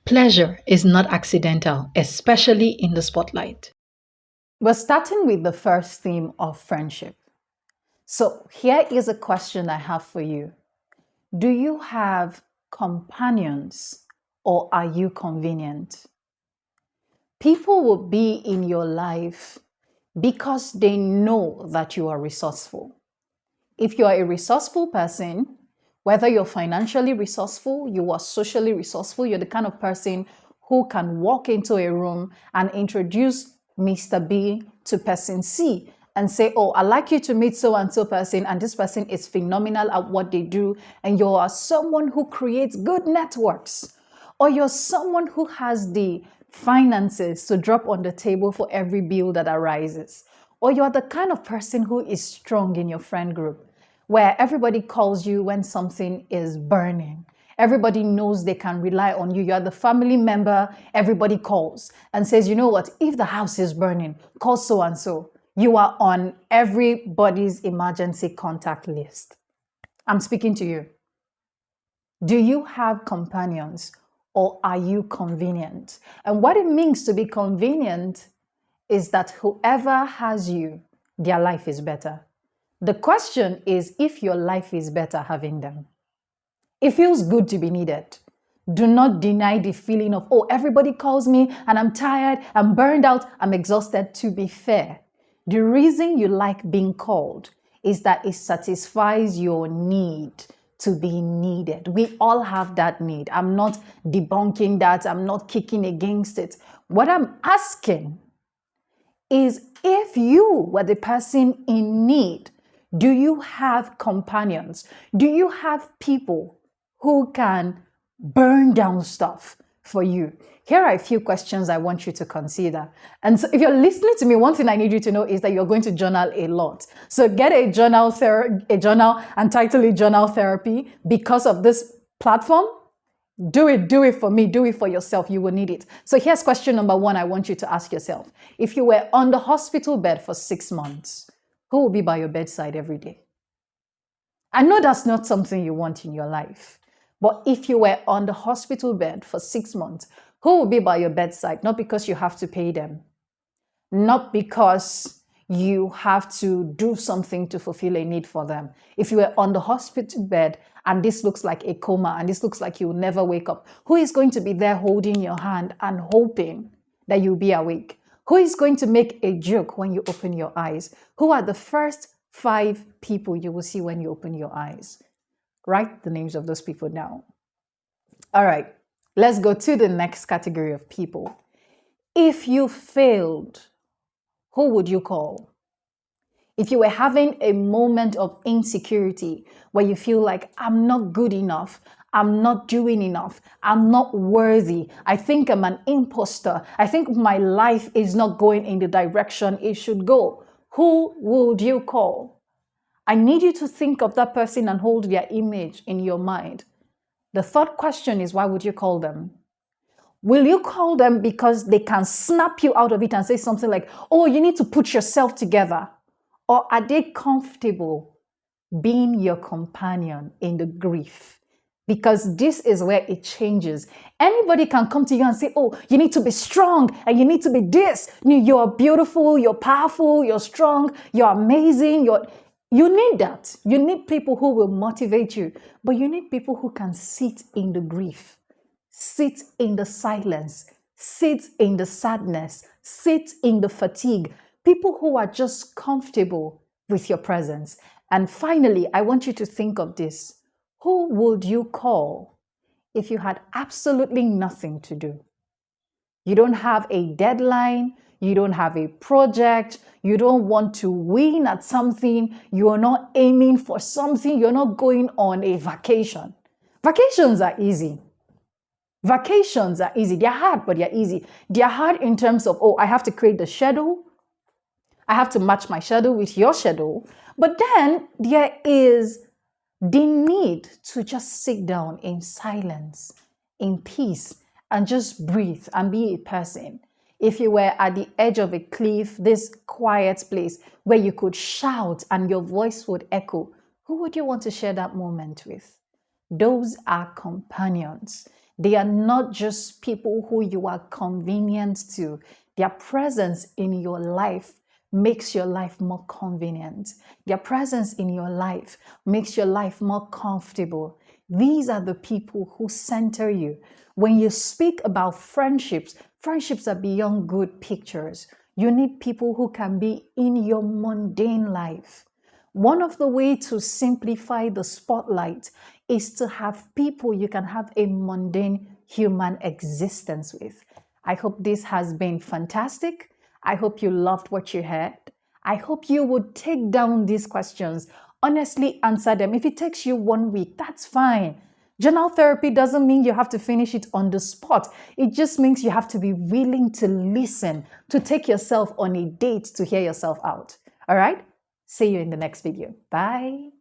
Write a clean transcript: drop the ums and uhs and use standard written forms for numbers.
Pleasure is not accidental, especially in the spotlight. We're starting with the first theme of friendship. So here is a question I have for you. Do you have companions or are you convenient? People will be in your life because they know that you are resourceful. If you are a resourceful person, whether you're financially resourceful, you are socially resourceful, you're the kind of person who can walk into a room and introduce Mr. B to person C and say, oh, I'd like you to meet so and so person, and this person is phenomenal at what they do, and you are someone who creates good networks, or you're someone who has the finances to drop on the table for every bill that arises, or you're the kind of person who is strong in your friend group, where everybody calls you when something is burning. Everybody knows they can rely on you. You're the family member everybody calls and says, you know what, if the house is burning, call so and so. You are on everybody's emergency contact list. I'm speaking to you. Do you have companions or are you convenient? And what it means to be convenient is that whoever has you, their life is better. The question is if your life is better having them. It feels good to be needed. Do not deny the feeling of, oh, everybody calls me and I'm tired, I'm burned out, I'm exhausted. To be fair, the reason you like being called is that it satisfies your need to be needed. We all have that need. I'm not debunking that. I'm not kicking against it. What I'm asking is if you were the person in need, do you have companions? Do you have people who can burn down stuff for you? Here are a few questions I want you to consider. And so if you're listening to me, one thing I need you to know is that you're going to journal a lot. So get a journal and title it Journal Therapy because of this platform. Do it for me, do it for yourself. You will need it. So here's question number one I want you to ask yourself. If you were on the hospital bed for 6 months, who will be by your bedside every day? I know that's not something you want in your life, but if you were on the hospital bed for 6 months, who will be by your bedside? Not because you have to pay them, not because you have to do something to fulfill a need for them. If you were on the hospital bed and this looks like a coma and this looks like you'll never wake up, who is going to be there holding your hand and hoping that you'll be awake? Who is going to make a joke when you open your eyes? Who are the first 5 people you will see when you open your eyes? Write the names of those people down. All right, let's go to the next category of people. If you failed, who would you call? If you were having a moment of insecurity where you feel like, I'm not good enough, I'm not doing enough, I'm not worthy, I think I'm an imposter, I think my life is not going in the direction it should go, who would you call? I need you to think of that person and hold their image in your mind. The third question is, why would you call them? Will you call them because they can snap you out of it and say something like, oh, you need to put yourself together? Or are they comfortable being your companion in the grief? Because this is where it changes. Anybody can come to you and say, oh, you need to be strong and you need to be this. You're beautiful, you're powerful, you're strong, you're amazing. You need that. You need people who will motivate you, but you need people who can sit in the grief, sit in the silence, sit in the sadness, sit in the fatigue. People who are just comfortable with your presence. And finally, I want you to think of this. Who would you call if you had absolutely nothing to do? You don't have a deadline, you don't have a project, you don't want to win at something, you are not aiming for something, you're not going on a vacation. Vacations are easy. Vacations are easy. They're hard, but they're easy. They're hard in terms of, oh, I have to create the schedule. I have to match my schedule with your schedule. But then there is the need to just sit down in silence, in peace, and just breathe and be a person. If you were at the edge of a cliff, this quiet place where you could shout and your voice would echo, who would you want to share that moment with? Those are companions. They are not just people who you are convenient to. Their presence in your life makes your life more convenient. Their presence in your life makes your life more comfortable. These are the people who center you. When you speak about friendships, friendships are beyond good pictures. You need people who can be in your mundane life. One of the ways to simplify the spotlight is to have people you can have a mundane human existence with. I hope this has been fantastic. I hope you loved what you heard. I hope you would take down these questions, honestly answer them. If it takes you 1 week, that's fine. Journal therapy doesn't mean you have to finish it on the spot. It just means you have to be willing to listen, to take yourself on a date to hear yourself out. All right? See you in the next video. Bye.